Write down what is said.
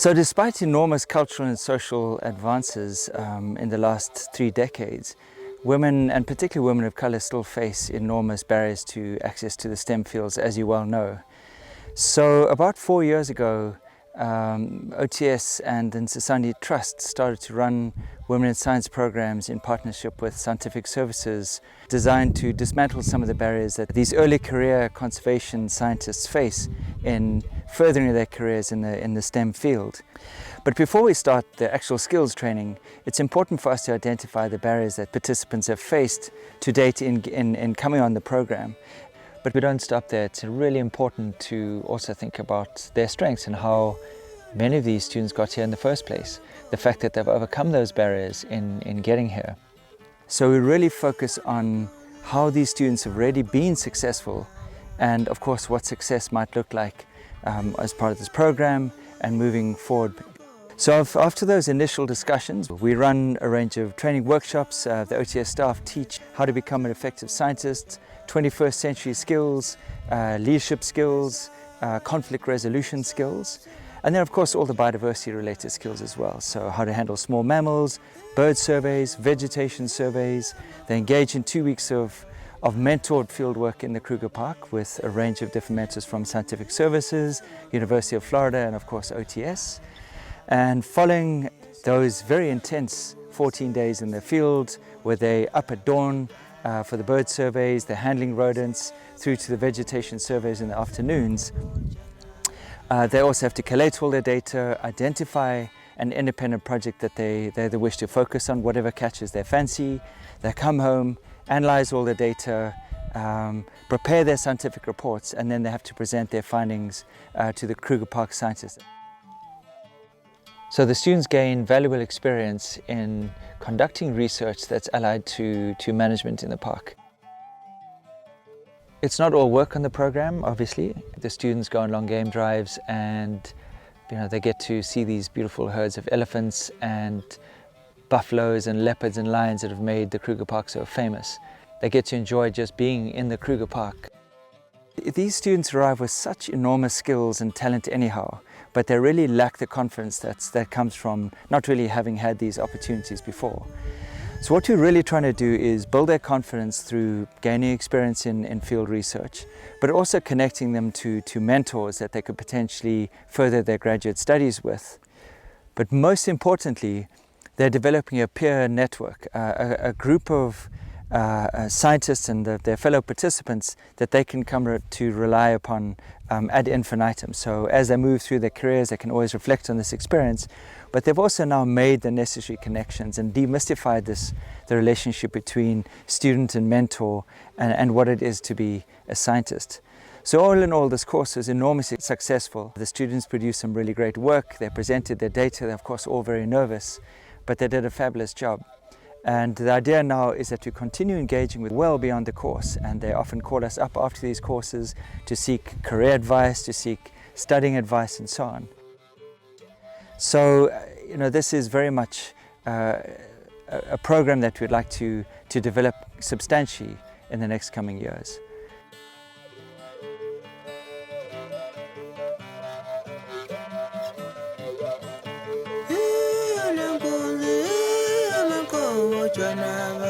So despite enormous cultural and social advances in the last 3 decades, women, and particularly women of colour, still face enormous barriers to access to the STEM fields, as you well know. So about 4 years ago, OTS and the Society Trust started to run women in science programs in partnership with scientific services designed to dismantle some of the barriers that these early career conservation scientists face in furthering their careers in the STEM field. But before we start the actual skills training, it's important for us to identify the barriers that participants have faced to date in coming on the program. But we don't stop there. It's really important to also think about their strengths and how many of these students got here in the first place. The fact that they've overcome those barriers in getting here. So we really focus on how these students have already been successful and of course what success might look like as part of this program and moving forward. So after those initial discussions, we run a range of training workshops. The OTS staff teach how to become an effective scientist, 21st century skills, leadership skills, conflict resolution skills, and then of course all the biodiversity related skills as well. So how to handle small mammals, bird surveys, vegetation surveys. They engage in 2 weeks of mentored field work in the Kruger Park with a range of different mentors from scientific services, University of Florida, and of course OTS. And following those very intense 14 days in the field where they up at dawn for the bird surveys, they're handling rodents, through to the vegetation surveys in the afternoons, they also have to collate all their data, identify an independent project that they wish to focus on, whatever catches their fancy. They come home, analyze all the data, prepare their scientific reports, and then they have to present their findings to the Kruger Park scientists. So the students gain valuable experience in conducting research that's allied to management in the park. It's not all work on the program, obviously. The students go on long game drives and they get to see these beautiful herds of elephants and buffaloes and leopards and lions that have made the Kruger Park so famous. They get to enjoy just being in the Kruger Park. These students arrive with such enormous skills and talent anyhow, but they really lack the confidence that comes from not really having had these opportunities before. So what we're really trying to do is build their confidence through gaining experience in field research, but also connecting them to mentors that they could potentially further their graduate studies with. But most importantly, they're developing a peer network, a group of scientists and their fellow participants that they can come to rely upon ad infinitum. So as they move through their careers, they can always reflect on this experience, but they've also now made the necessary connections and demystified the relationship between student and mentor and what it is to be a scientist. So all in all, this course is enormously successful. The students produced some really great work. They presented their data. They're of course all very nervous, but they did a fabulous job. And the idea now is that we continue engaging with well beyond the course, and they often call us up after these courses to seek career advice, to seek studying advice and so on. So, this is very much a program that we'd like to develop substantially in the next coming years. Jana